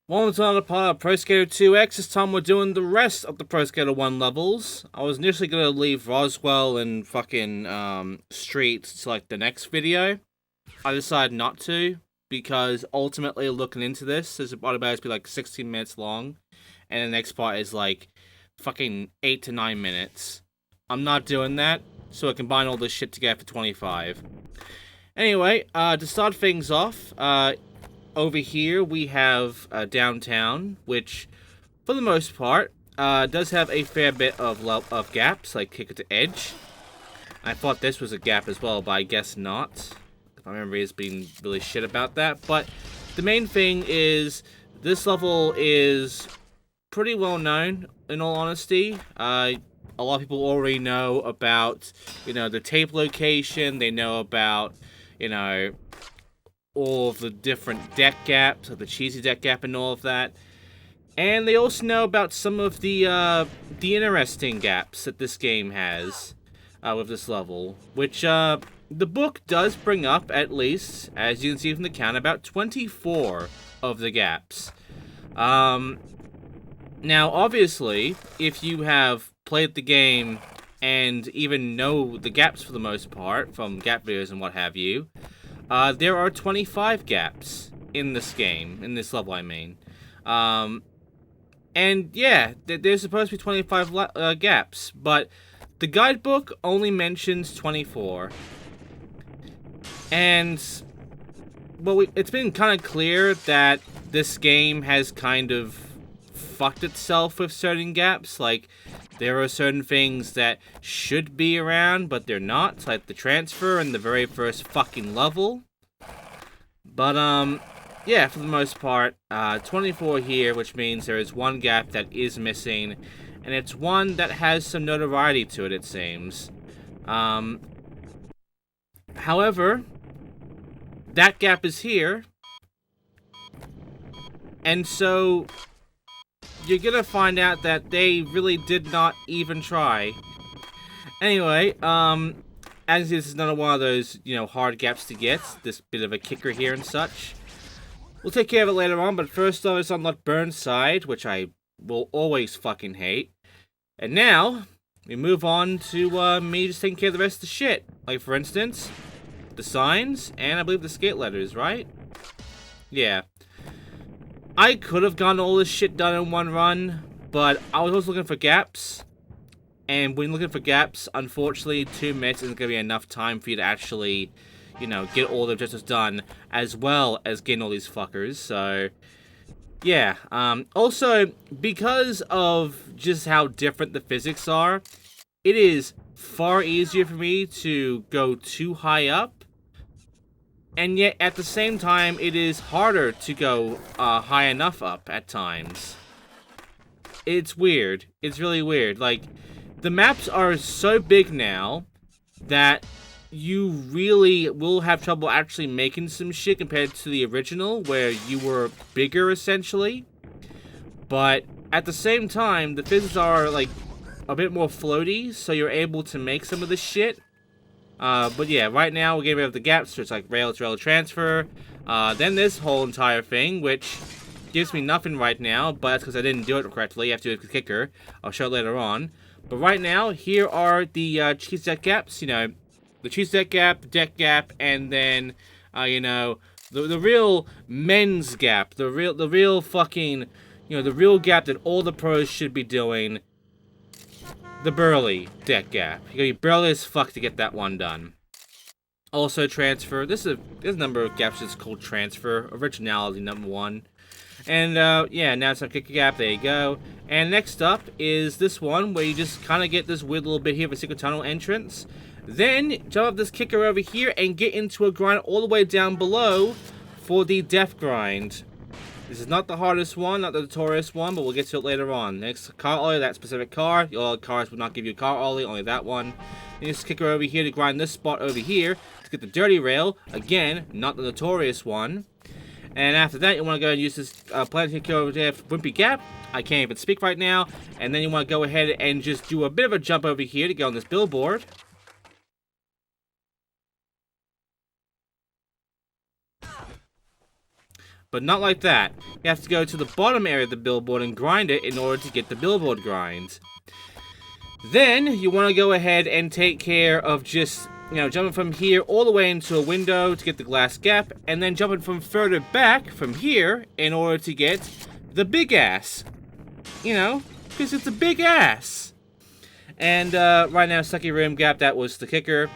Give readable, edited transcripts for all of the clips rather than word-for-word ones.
Welcome to another part of Pro Skater 2X. This time we're doing the rest of the Pro Skater 1 levels. I was initially going to leave Roswell and fucking Streets to like the next video. I decided not to, because ultimately looking into this, this is about to be like 16 minutes long. And the next part is like fucking 8 to 9 minutes. I'm not doing that, so I combine all this shit together for 25. Anyway, to start things off, over here we have downtown, which, for the most part, does have a fair bit of gaps, like kick it to edge. I thought this was a gap as well, but I guess not. If I remember, it's been really shit about that. But the main thing is, this level is pretty well known, in all honesty. A lot of people already know about, the tape location. They know about, all of the different deck gaps, like the cheesy deck gap and all of that. And they also know about some of the interesting gaps that this game has with this level, which the book does bring up, at least, as you can see from the count, about 24 of the gaps. Now, obviously, if you have played the game and even know the gaps for the most part, from gap videos and what have you, there are 25 gaps in this game, in this level, I mean. And yeah, there's supposed to be 25 gaps, but the guidebook only mentions 24. And, well, it's been kind of clear that this game has kind of fucked itself with certain gaps. Like, there are certain things that should be around, but they're not, like the transfer in the very first fucking level. But, yeah, for the most part, 24 here, which means there is one gap that is missing, and it's one that has some notoriety to it, it seems. However, that gap is here, and so you're gonna find out that they really did not even try. Anyway, as this is another one of those, hard gaps to get, this bit of a kicker here and such. We'll take care of it later on, but first though, it's unlock Burnside, which I will always fucking hate. And now, we move on to me just taking care of the rest of the shit. Like, for instance, the signs, and I believe the skate letters, right? Yeah. I could have gotten all this shit done in one run, but I was also looking for gaps. And when looking for gaps, unfortunately, 2 minutes isn't going to be enough time for you to actually, get all the objectives done, as well as getting all these fuckers. So, yeah. Also, because of just how different the physics are, it is far easier for me to go too high up. And yet, at the same time, it is harder to go high enough up at times. It's weird. It's really weird. Like, the maps are so big now that you really will have trouble actually making some shit compared to the original, where you were bigger, essentially. But at the same time, the physics are, like, a bit more floaty, so you're able to make some of this shit. But yeah, right now we're getting rid of the gaps, so it's like rail to rail transfer. Then this whole entire thing, which gives me nothing right now, but that's because I didn't do it correctly. You have to do it with the kicker. I'll show it later on. But right now, here are the cheese deck gaps. The cheese deck gap, the deck gap, and then the real men's gap, the real fucking, the real gap that all the pros should be doing. The burly deck gap. You gotta be burly as fuck to get that one done. Also, transfer. There's a number of gaps that's called transfer. Originality, number 1. And, yeah, now it's a kicker gap. There you go. And next up is this one, where you just kind of get this weird little bit here of a secret tunnel entrance. Then, jump up this kicker over here and get into a grind all the way down below for the death grind. This is not the hardest one, not the notorious one, but we'll get to it later on. Next, car ollie, that specific car. Your other cars will not give you a car ollie, only that one. Then just kicker over here to grind this spot over here to get the dirty rail. Again, not the notorious one. And after that, you want to go and use this planet kicker over there for Wimpy Gap. I can't even speak right now. And then you want to go ahead and just do a bit of a jump over here to get on this billboard. But not like that. You have to go to the bottom area of the billboard and grind it in order to get the billboard grind. Then, you want to go ahead and take care of just, jumping from here all the way into a window to get the glass gap, and then jumping from further back from here in order to get the big ass. Because it's a big ass. And right now, Sucky Room Gap, that was the kicker.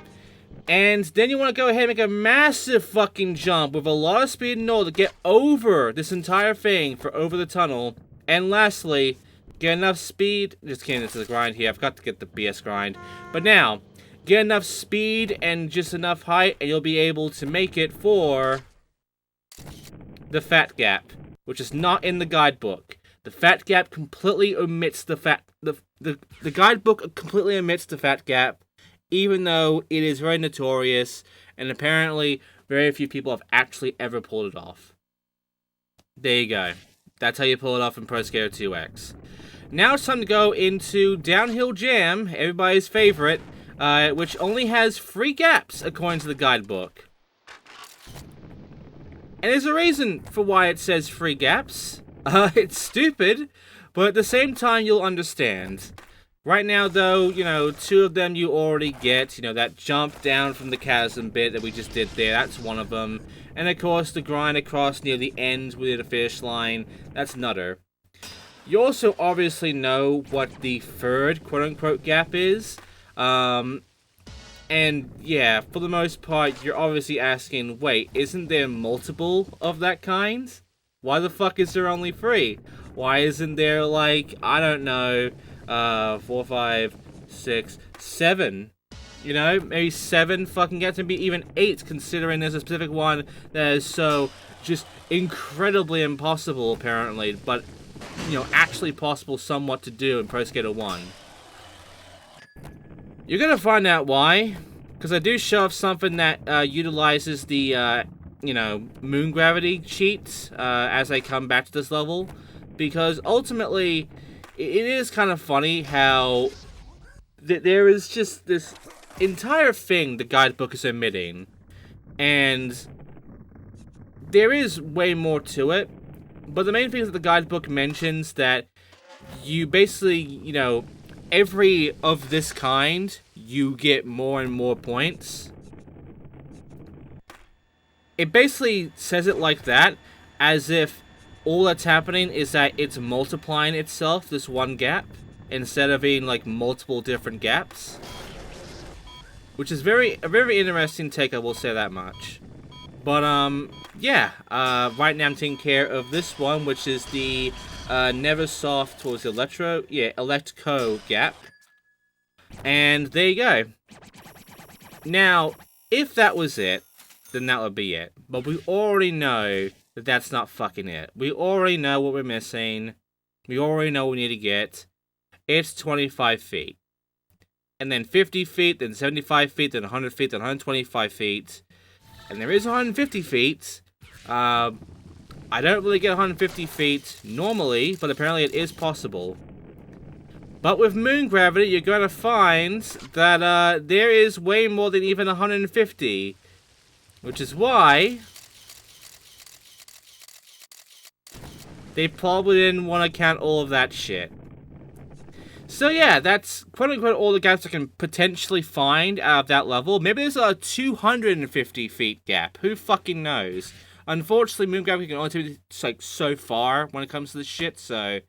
And then you want to go ahead and make a massive fucking jump with a lot of speed and all to get over this entire thing for over the tunnel. And lastly, get enough speed. Just kidding, this is a grind here. I forgot to get the BS grind. But now, get enough speed and just enough height, and you'll be able to make it for the fat gap, which is not in the guidebook. The fat gap completely omits the guidebook completely omits the fat gap, even though it is very notorious, and apparently very few people have actually ever pulled it off. There you go. That's how you pull it off in Pro Skater 2X. Now it's time to go into Downhill Jam, everybody's favorite, which only has 3 gaps according to the guidebook. And there's a reason for why it says 3 gaps. It's stupid, but at the same time you'll understand. Right now, though, 2 of them you already get. That jump down from the chasm bit that we just did there, that's one of them. And of course, the grind across near the end with the finish line, that's another. You also obviously know what the 3rd quote-unquote gap is. And yeah, for the most part, you're obviously asking, wait, isn't there multiple of that kind? Why the fuck is there only 3? Why isn't there, like, I don't know, 4, 5, 6, 7? Maybe 7 fucking gaps, maybe even 8, considering there's a specific one that is so just incredibly impossible, apparently, but, actually possible somewhat to do in Pro Skater 1. You're gonna find out why, because I do show off something that utilizes the, moon gravity cheats as I come back to this level, because ultimately, it is kind of funny how there is just this entire thing the guidebook is omitting, and there is way more to it, but the main thing is that the guidebook mentions that you basically, every of this kind, you get more and more points. It basically says it like that, as if all that's happening is that it's multiplying itself, this one gap, instead of being like multiple different gaps. Which is a very interesting take, I will say that much. But, yeah, right now I'm taking care of this one, which is the Neversoft towards the Electco gap. And there you go. Now, if that was it, then that would be it. But we already know that that's not fucking it. We already know what we're missing. We already know what we need to get. It's 25 feet. And then 50 feet, then 75 feet, then 100 feet, then 125 feet. And there is 150 feet. I don't really get 150 feet normally, but apparently it is possible. But with moon gravity, you're going to find that there is way more than even 150. Which is why they probably didn't want to count all of that shit. So yeah, that's quote-unquote all the gaps I can potentially find out of that level. Maybe there's a 250 feet gap. Who fucking knows? Unfortunately, moon gravity can only take you like so far when it comes to this shit, so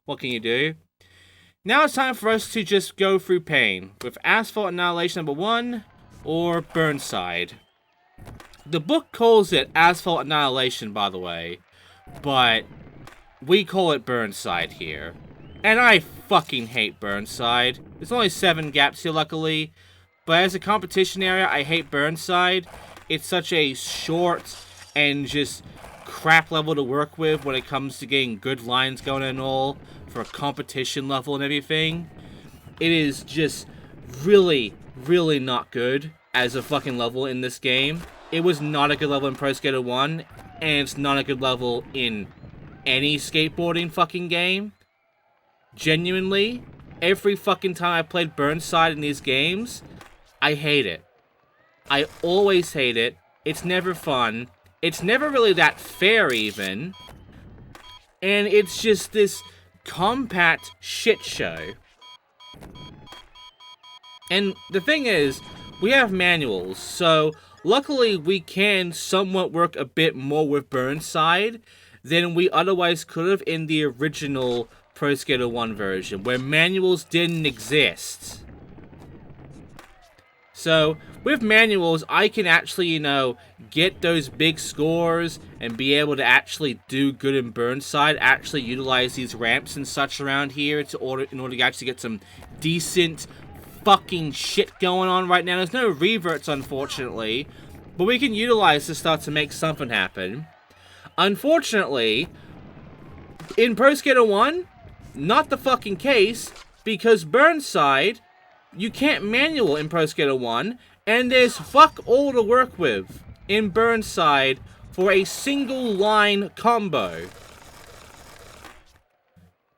what can you do? Now it's time for us to just go through pain with Asphalt Annihilation #1 or Burnside. The book calls it Asphalt Annihilation, by the way, but we call it Burnside here. And I fucking hate Burnside. There's only 7 gaps here, luckily, but as a competition area, I hate Burnside. It's such a short and just crap level to work with when it comes to getting good lines going and all for a competition level and everything. It is just really, really not good as a fucking level in this game. It was not a good level in Pro Skater 1, and it's not a good level in any skateboarding fucking game. Genuinely, every fucking time I played Burnside in these games, I hate it. I always hate it. It's never fun. It's never really that fair, even. And it's just this compact shit show. And the thing is, we have manuals, so luckily we can somewhat work a bit more with Burnside than we otherwise could have in the original Pro Skater 1 version, where manuals didn't exist. So, with manuals, I can actually, you know, get those big scores and be able to actually do good in Burnside, actually utilize these ramps and such around here in order to actually get some decent fucking shit going on right now. There's no reverts, unfortunately, but we can utilize this stuff to make something happen. Unfortunately, in Pro Skater 1, not the fucking case, because Burnside, you can't manual in Pro Skater 1, and there's fuck all to work with in Burnside for a single line combo.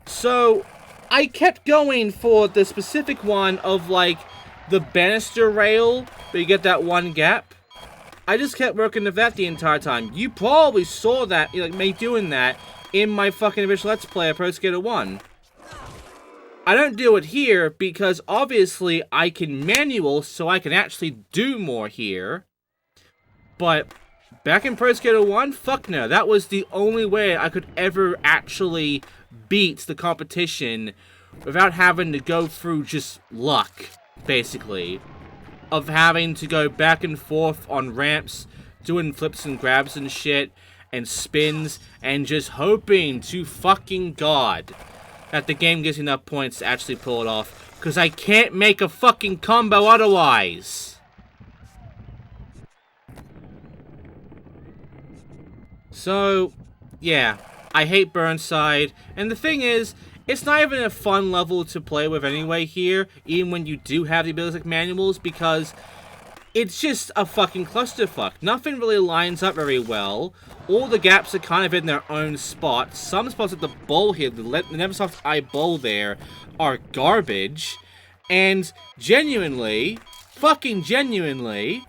So, I kept going for the specific one of, like, the banister rail, where you get that one gap. I just kept working with that the entire time. You probably saw that, like, me doing that in my fucking original Let's Play of Pro Skater 1. I don't do it here because obviously I can manual, so I can actually do more here. But back in Pro Skater 1, fuck no. That was the only way I could ever actually beat the competition without having to go through just luck, basically. Of having to go back and forth on ramps, doing flips and grabs and shit, and spins, and just hoping to fucking God that the game gives you enough points to actually pull it off, because I can't make a fucking combo otherwise. So, yeah, I hate Burnside, and the thing is, it's not even a fun level to play with anyway here, even when you do have the abilities like manuals, because it's just a fucking clusterfuck. Nothing really lines up very well. All the gaps are kind of in their own spots. Some spots at the bowl here, the Neversoft Eye bowl there, are garbage. And genuinely, fucking genuinely,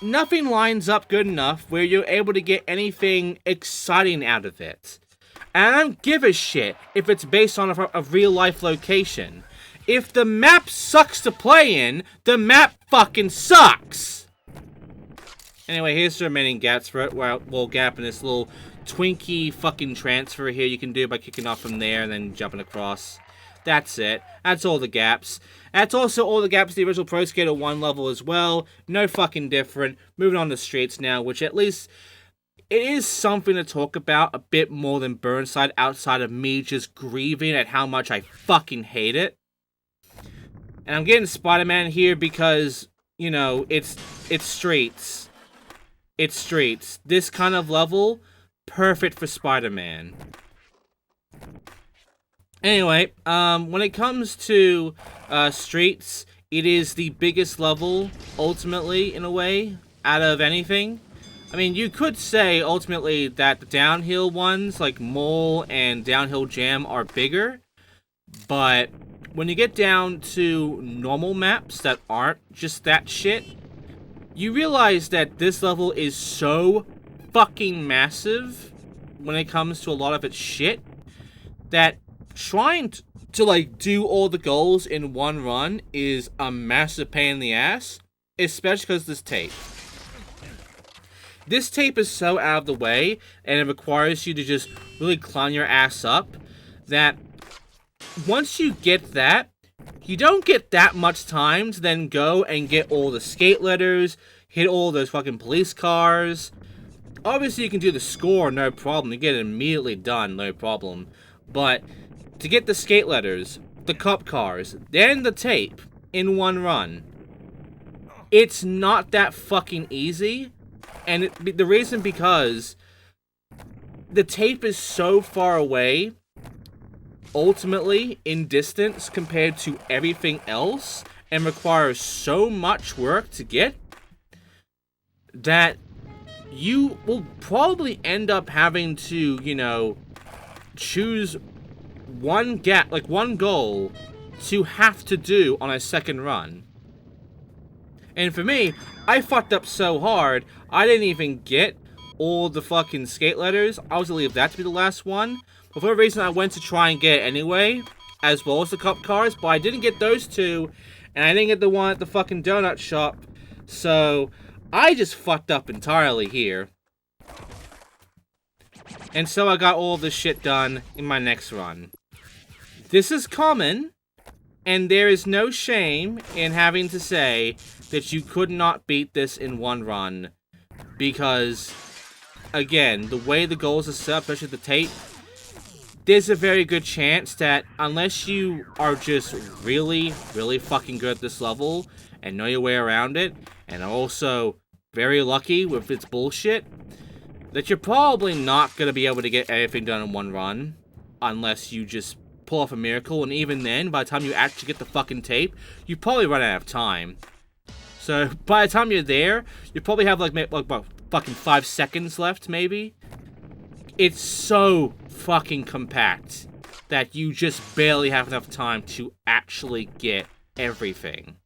nothing lines up good enough where you're able to get anything exciting out of it. And I don't give a shit if it's based on a real-life location. If the map sucks to play in, the map fucking sucks! Anyway, here's the remaining gaps for it. Well, gap in this little Twinkie fucking transfer here you can do by kicking off from there and then jumping across. That's it. That's all the gaps. That's also all the gaps in the original Pro Skater 1 level as well. No fucking different. Moving on to Streets now, which at least it is something to talk about a bit more than Burnside outside of me just grieving at how much I fucking hate it. And I'm getting Spider-Man here because, you know, it's Streets. It's Streets. This kind of level, perfect for Spider-Man. Anyway, when it comes to Streets, it is the biggest level, ultimately, in a way, out of anything. I mean, you could say, ultimately, that the downhill ones, like Mole and Downhill Jam, are bigger. But when you get down to normal maps that aren't just that shit, you realize that this level is so fucking massive when it comes to a lot of its shit that trying to like do all the goals in one run is a massive pain in the ass, especially because this tape. This tape is so out of the way and it requires you to just really climb your ass up that once you get that, you don't get that much time to then go and get all the skate letters, hit all those fucking police cars. Obviously, you can do the score, no problem. You get it immediately done, no problem. But to get the skate letters, the cop cars, then the tape in one run, it's not that fucking easy. And the reason because the tape is so far away, ultimately, in distance compared to everything else, and requires so much work to get, that you will probably end up having to, you know, choose one gap, like one goal, to have to do on a second run. And for me, I fucked up so hard, I didn't even get all the fucking skate letters. I was gonna leave that to be the last one. But for a reason, I went to try and get it anyway, as well as the cop cars, but I didn't get those two, and I didn't get the one at the fucking donut shop. So, I just fucked up entirely here. And so I got all this shit done in my next run. This is common, and there is no shame in having to say that you could not beat this in one run. Because, again, the way the goals are set up, especially the tape, there's a very good chance that unless you are just really, really fucking good at this level and know your way around it, and are also very lucky with its bullshit, that you're probably not going to be able to get everything done in one run unless you just pull off a miracle. And even then, by the time you actually get the fucking tape, you probably run out of time. So by the time you're there, you probably have like about fucking 5 seconds left, maybe. It's so fucking compact that you just barely have enough time to actually get everything.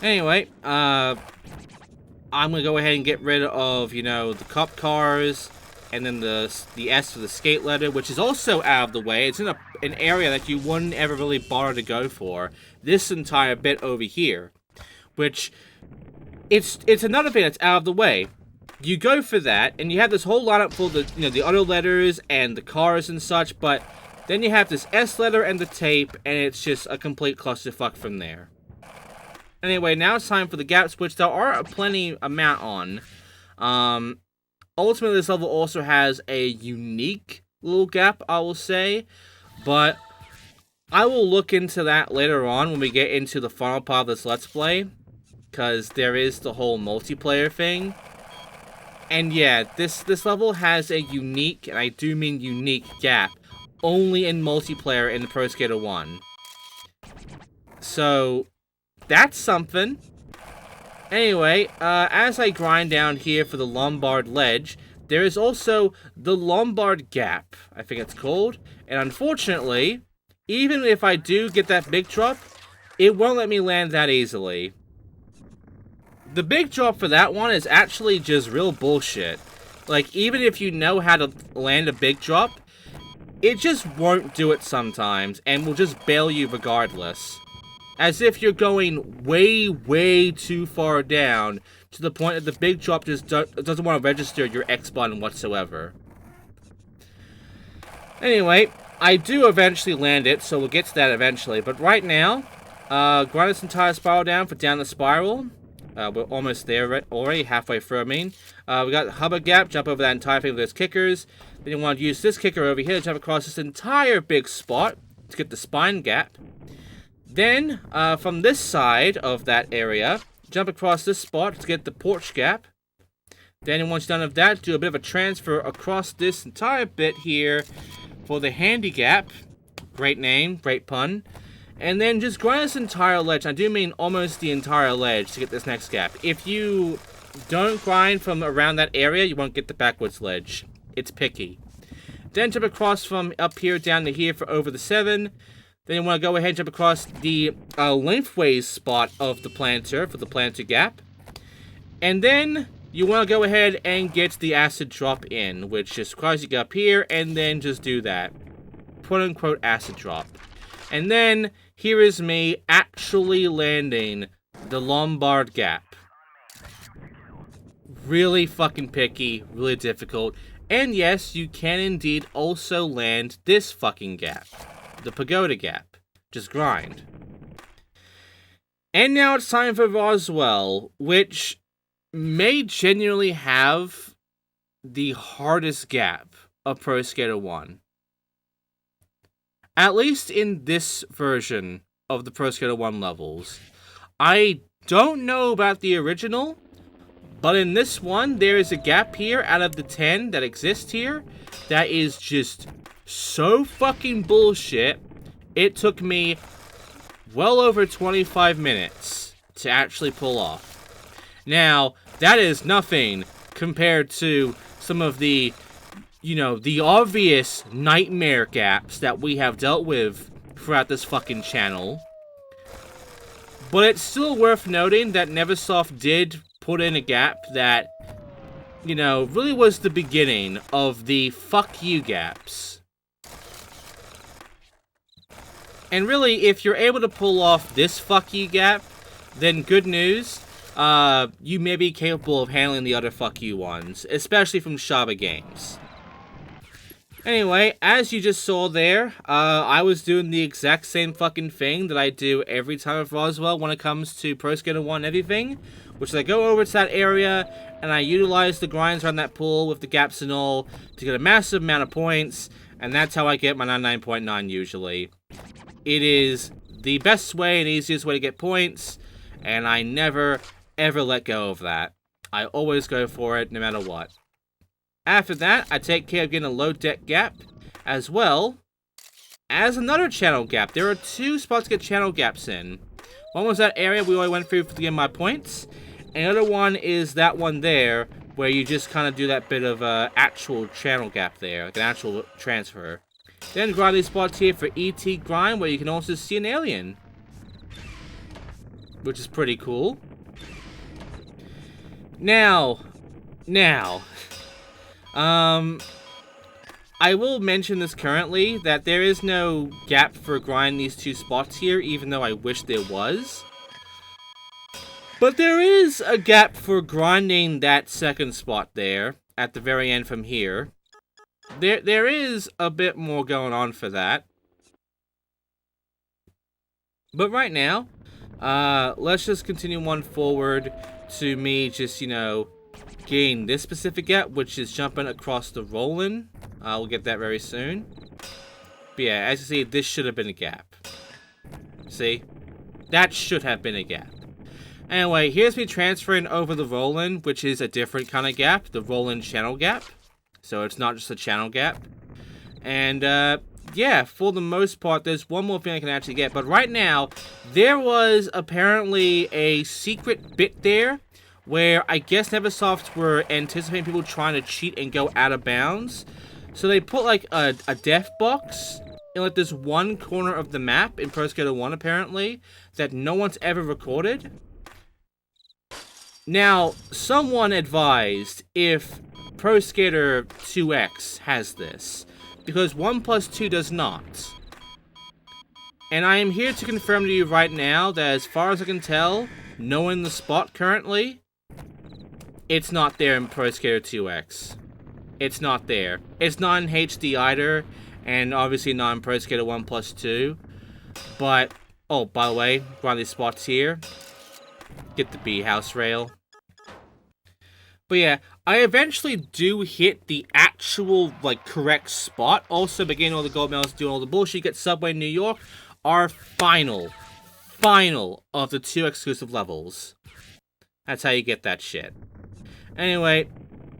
Anyway, I'm gonna go ahead and get rid of, you know, the cop cars, and then the S for the skate letter, which is also out of the way. It's in an area that you wouldn't ever really bother to go for. This entire bit over here, which it's another thing that's out of the way. You go for that, and you have this whole lineup for the, you know, the other letters and the cars and such, but then you have this S letter and the tape, and it's just a complete clusterfuck from there. Anyway, now it's time for the gaps, which there are a plenty amount on. Ultimately, this level also has a unique little gap, I will say, but I will look into that later on when we get into the final part of this Let's Play, because there is the whole multiplayer thing. And yeah, this level has a unique, and I do mean unique, gap, only in multiplayer in the Pro Skater 1. So, that's something. Anyway, as I grind down here for the Lombard Ledge, there is also the Lombard Gap, I think it's called. And unfortunately, even if I do get that big drop, it won't let me land that easily. The big drop for that one is actually just real bullshit. Like, even if you know how to land a big drop, it just won't do it sometimes, and will just bail you regardless. As if you're going way, way too far down, to the point that the big drop just doesn't want to register your X button whatsoever. Anyway, I do eventually land it, so we'll get to that eventually. But right now, grind this entire spiral down for down the spiral. We're almost there already, halfway through, I mean. We got the Hubbard Gap, jump over that entire thing with those kickers. Then you want to use this kicker over here to jump across this entire big spot to get the spine gap. Then, from this side of that area, jump across this spot to get the porch gap. Then, once you're done with that, do a bit of a transfer across this entire bit here for the handy gap. Great name, great pun. And then just grind this entire ledge. I do mean almost the entire ledge to get this next gap. If you don't grind from around that area, you won't get the backwards ledge. It's picky. Then jump across from up here down to here for over the 7. Then you want to go ahead and jump across the lengthways spot of the planter for the planter gap. And then you want to go ahead and get the acid drop in, which just requires you to get up here and then just do that. Quote-unquote acid drop. And then here is me actually landing the Lombard Gap. Really fucking picky, really difficult. And yes, you can indeed also land this fucking gap. The Pagoda Gap. Just grind. And now it's time for Roswell, which may genuinely have the hardest gap of Pro Skater 1. At least in this version of the Pro Skater 1 levels. I don't know about the original, but in this one, there is a gap here out of the 10 that exist here that is just so fucking bullshit. It took me well over 25 minutes to actually pull off. Now, that is nothing compared to some of the, you know, the obvious nightmare gaps that we have dealt with throughout this fucking channel. But it's still worth noting that Neversoft did put in a gap that, you know, really was the beginning of the fuck you gaps. And really, if you're able to pull off this fuck you gap, then good news. You may be capable of handling the other fuck you ones, especially from Shaba Games. Anyway, as you just saw there, I was doing the exact same fucking thing that I do every time with Roswell when it comes to Pro Skater 1 and everything, which is I go over to that area, and I utilize the grinds around that pool with the gaps and all to get a massive amount of points, and that's how I get my 99.9 usually. It is the best way and easiest way to get points, and I never, ever let go of that. I always go for it, no matter what. After that, I take care of getting a low deck gap, as well as another channel gap. There are 2 spots to get channel gaps in. One was that area we already went through to get my points, and the other one is that one there, where you just kind of do that bit of actual channel gap there, like an actual transfer. Then grind these spots here for ET grind, where you can also see an alien, which is pretty cool. Now, I will mention this currently, that there is no gap for grinding these 2 spots here, even though I wish there was. But there is a gap for grinding that second spot there, at the very end from here. There is a bit more going on for that. But right now, let's just continue on forward to me just, you know, getting this specific gap, which is jumping across the Roland. We'll get that very soon. But yeah, as you see, this should have been a gap. See? That should have been a gap. Anyway, here's me transferring over the Roland, which is a different kind of gap, the Roland channel gap. So it's not just a channel gap. And, yeah, for the most part, there's one more thing I can actually get. But right now, there was apparently a secret bit there where I guess Neversoft were anticipating people trying to cheat and go out of bounds. So they put, like, a def box in, like, this one corner of the map in Pro Skater 1, apparently, that no one's ever recorded. Now, someone advised if Pro Skater 2X has this, because 1 plus 2 does not. And I am here to confirm to you right now that as far as I can tell, knowing the spot currently, it's not there in Pro Skater 2X. It's not there. It's not in HD either, and obviously not in Pro Skater 1 plus 2. But, oh, by the way, grind these spots here. Get the B house rail. But yeah, I eventually do hit the actual, like, correct spot. Also, beginning all the gold medals, doing all the bullshit, get Subway New York, are final of the 2 exclusive levels. That's how you get that shit. Anyway,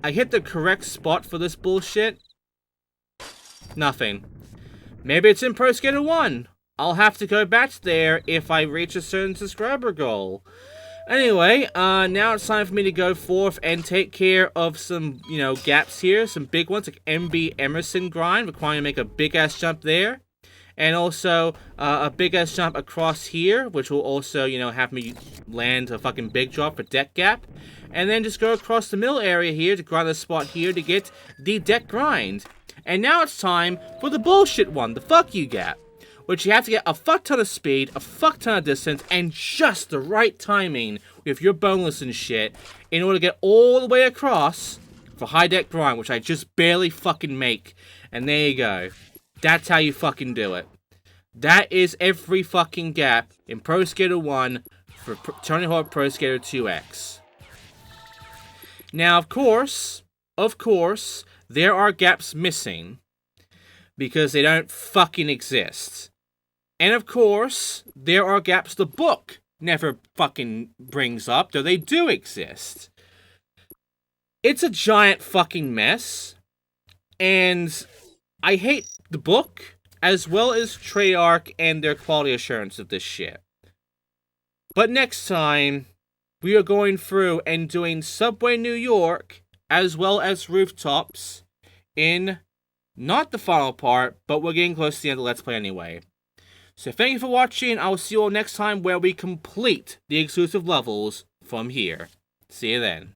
I hit the correct spot for this bullshit. Nothing. Maybe it's in Pro Skater 1. I'll have to go back there if I reach a certain subscriber goal. Anyway, now it's time for me to go forth and take care of some, you know, gaps here. Some big ones, like MB Emerson grind, requiring to make a big-ass jump there. And also, a big-ass jump across here, which will also, you know, have me land a fucking big drop for deck gap. And then just go across the middle area here to grind the spot here to get the deck grind. And now it's time for the bullshit one, the fuck you gap, which you have to get a fuck ton of speed, a fuck ton of distance, and just the right timing with your boneless and shit in order to get all the way across for high deck grind, which I just barely fucking make. And there you go. That's how you fucking do it. That is every fucking gap in Pro Skater 1 for Tony Hawk Pro Skater 2X. Now, of course, there are gaps missing because they don't fucking exist. And of course, there are gaps the book never fucking brings up, though they do exist. It's a giant fucking mess, and I hate the book, as well as Treyarch and their quality assurance of this shit. But next time, we are going through and doing Subway New York, as well as Rooftops, in not the final part, but we're getting close to the end of the Let's Play anyway. So thank you for watching. I will see you all next time where we complete the exclusive levels from here. See you then.